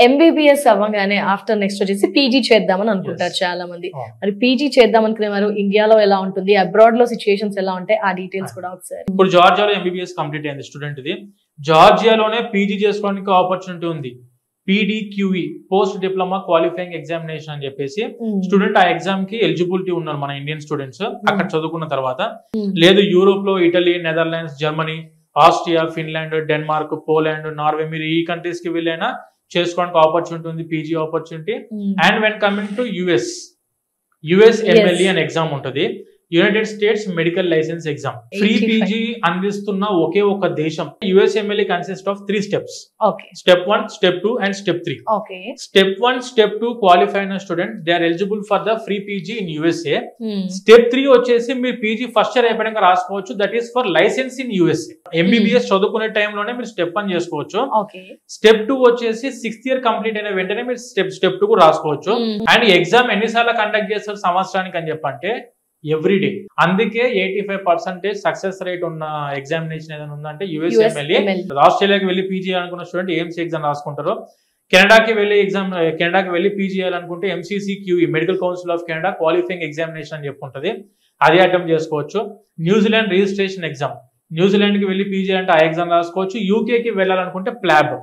MBBS అవ్వగానే after next వచ్చేసి PG చేద్దామని అనుకుంటారు చాలా మంది. మరి పీజీ చేద్దాం అనుకునే వారు ఇండియాలో ఎలా ఉంటుంది, అబ్రాడ్ లో సిచ్యుయేషన్స్ ఎలా ఉంటాయి, ఆ డీటెయిల్స్ కూడా ఒకసారి. ఇప్పుడు జార్జియాలో ఎంబీబీఎస్ కంప్లీట్ అయింది స్టూడెంట్ ది. జార్జియాలోనే పీజీ చేసుకోవడానికి ఆపర్చునిటీ ఉంది. PDQE post diploma qualifying examination అని చెప్పేసి స్టూడెంట్ ఆ ఎగ్జామ్ కి ఎలిజిబిలిటీ ఉన్నారు మన ఇండియన్ స్టూడెంట్స్ అక్కడ చదువుకున్న తర్వాత. లేదు యూరోప్ లో Italy, Netherlands, Germany, Austria, Finland, Denmark, Poland, Norway మీరు ఈ కంట్రీస్ కి వెళ్ళైనా చేసుకోవడానికి ఆపర్చునిటీ ఉంది, PG opportunity. And when coming to US MLE అనే ఎగ్జామ్ ఉంటుంది, United States medical license exam. Free PG అందిస్తున్న ఒకే ఒక దేశం. US MLE consist of 3 steps. Step 1, step 2 and step 3. Step 1, step 2 qualify అయిన student they are eligible for the free PG in USA. Step 3 వచ్చేసి మీరు PG first year అయిపోయాక రాసుకోవచ్చు, that is for licence in USA. MBBS చదువుకునే టైంలోనే మీరు step 1 చేసుకోవచ్చు. Step 2 వచ్చేసి 6th ఇయర్ కంప్లీట్ అయిన వెంటనే మీరు స్టెప్ 2 రాసుకోవచ్చు. అండ్ ఎగ్జామ్ ఎన్నిసార్లు కండక్ట్ చేస్తారు సంవత్సరానికి అని చెప్పంటే ఎవ్రీడే. అందుకే 85% సక్సెస్ రేట్ ఉన్న ఎగ్జామినేషన్ ఏదైనా ఉందంటే యుఎస్ MLE. ఆస్ట్రేలియాకి వెళ్ళి పీజీ చేయాలనుకున్న స్టూడెంట్ AMC ఎగ్జామ్ రాసుకుంటారు. కెనడాకి వెళ్ళి పీజీ చేయాలనుకుంటే MCCQE medical council of Canada qualifying examination అని చెప్పుంటది, అది అటెంప్ట్ చేసుకోవచ్చు. న్యూజిలాండ్ రిజిస్ట్రేషన్ ఎగ్జామ్, న్యూజిలాండ్ కి వెళ్ళి పీజీ అంటే ఆ ఎగ్జామ్ రాసుకోవచ్చు. యూకేకి వెళ్ళాలనుకుంటే ప్లాబ్,